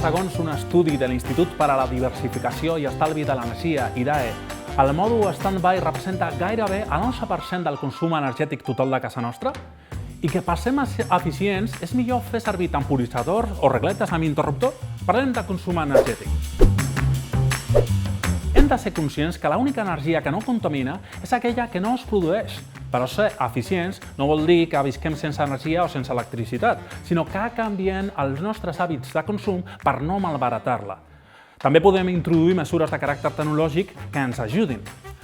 segons un estudi de l'Institut per a la Diversificació i Estalvi de l'Energia, IDAE, el mòdul stand-by representa gairebé el 11% del consum energètic total de casa nostra? I que passem a ser eficients, és millor fer servir temporitzadors o regletes amb interruptor? Parlem de consum energètic. Hem de ser conscients que l'única energia que no contamina és aquella que no es produeix. Però ser eficients no vol dir que visquem sense energia o sense electricitat, sinó que canviem els nostres hàbits de consum per no malbaratar-la. També podem introduir mesures de caràcter tecnològic que ens ajudin.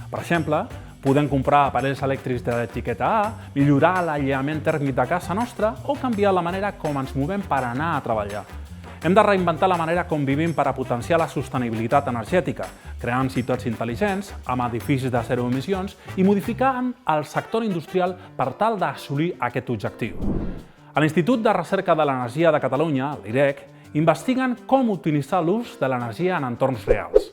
Per exemple, podem comprar aparells elèctrics d'etiqueta A, millorar l'aïllament tèrmic de casa nostra o canviar la manera com ens movem per anar a treballar. Hem de reinventar la manera com vivim per a potenciar la sostenibilitat energètica, creant ciutats intel·ligents, amb edificis de zero emissions i modificant el sector industrial per tal d'assolir aquest objectiu. A l'Institut de Recerca de l'Energia de Catalunya, l'IREC, investiguen com utilitzar l'ús de l'energia en entorns reals.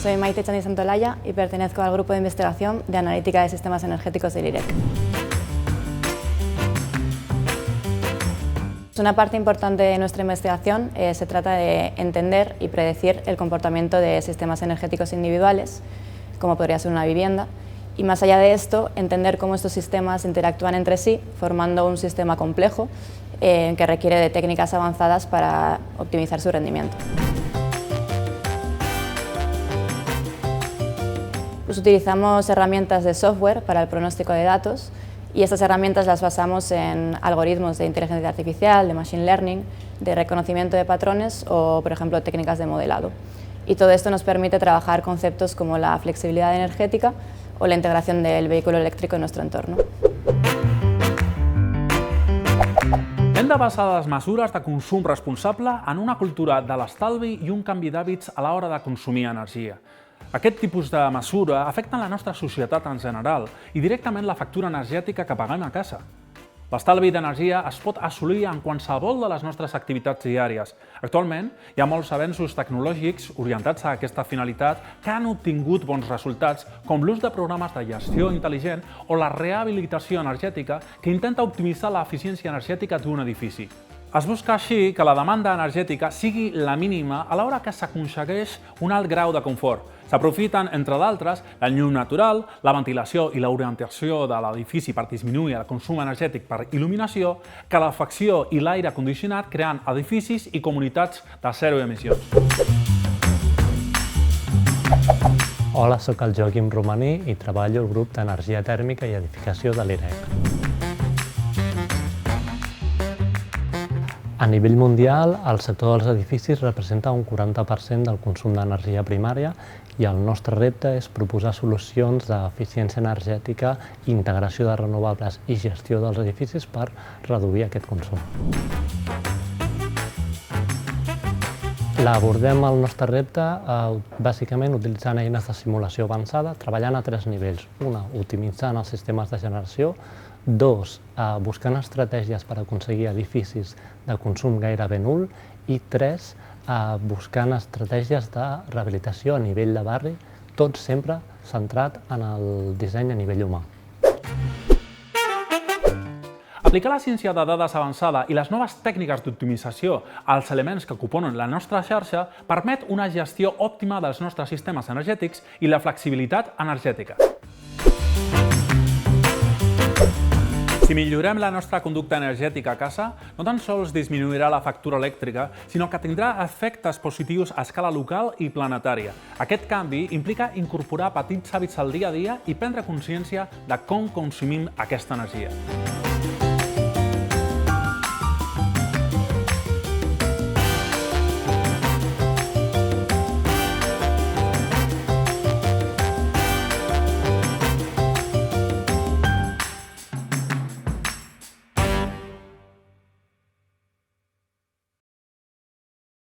Soy Maite Chani Santolaya y pertenezco al Grupo de Investigación de Analítica de Sistemas Energéticos del IREC. Una parte importante de nuestra investigación se trata de entender y predecir el comportamiento de sistemas energéticos individuales, como podría ser una vivienda, y más allá de esto, entender cómo estos sistemas interactúan entre sí, formando un sistema complejo que requiere de técnicas avanzadas para optimizar su rendimiento. Pues utilizamos herramientas de software para el pronóstico de datos, y estas herramientas las basamos en algoritmos de inteligencia artificial, de machine learning, de reconocimiento de patrones o, por ejemplo, técnicas de modelado. Y todo esto nos permite trabajar conceptos como la flexibilidad energética o la integración del vehículo eléctrico en nuestro entorno. Hem de basar les mesures de consum responsable en una cultura de l'estalvi i un canvi d'hàbits a l'hora de consumir energia. Aquest tipus de mesura afecta la nostra societat en general i directament la factura energètica que paguem a casa. L'estalvi d'energia es pot assolir en qualsevol de les nostres activitats diàries. Actualment, hi ha molts avenços tecnològics orientats a aquesta finalitat que han obtingut bons resultats, com l'ús de programes de gestió intel·ligent o la rehabilitació energètica que intenta optimitzar l'eficiència energètica d'un edifici. Es busca així que la demanda energètica sigui la mínima a l'hora que s'aconsegueix un alt grau de confort. S'aprofiten, entre d'altres, la llum natural, la ventilació i l'orientació de l'edifici per disminuir el consum energètic per il·luminació, calefacció i l'aire condicionat creant edificis i comunitats de zero emissions. Hola, soc el Joaquim Romaní i treballo al grup d'Energia Tèrmica i Edificació de l'IREC. A nivell mundial, el sector dels edificis representa un 40% del consum d'energia primària i el nostre repte és proposar solucions d'eficiència energètica, integració de renovables i gestió dels edificis per reduir aquest consum. Abordem el nostre repte bàsicament utilitzant eines de simulació avançada, treballant a 3 nivells. Una, optimitzant els sistemes de generació. 2, buscant estratègies per aconseguir edificis de consum gairebé nul. I 3, buscant estratègies de rehabilitació a nivell de barri, tot sempre centrat en el disseny a nivell humà. Aplicar la ciència de dades avançada i les noves tècniques d'optimització als elements que componen la nostra xarxa permet una gestió òptima dels nostres sistemes energètics i la flexibilitat energètica. Si millorem la nostra conducta energètica a casa, no tan sols disminuirà la factura elèctrica, sinó que tindrà efectes positius a escala local i planetària. Aquest canvi implica incorporar petits hàbits al dia a dia i prendre consciència de com consumim aquesta energia.